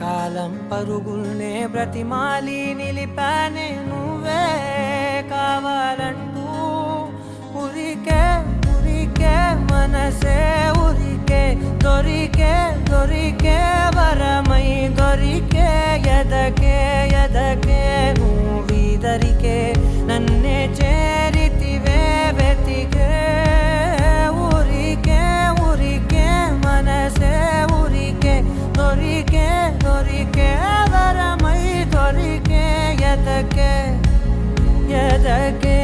కాలం పరుగుల్నే బ్రతిమాలి నిలిపానే నువ్వే కావాలంటూ ఉరికే ఉరికే మనసే ఉరికే దొరికే దొరికే వరమై దొరికే ఎదకే ఎదకే నువ్వీదరికే నన్నే చేరితివే వెతికే ఊరికే ఊరికే మనసే ఊరికే దొరికే దొరికే వరమై దొరికే ఎదకే ఎదకే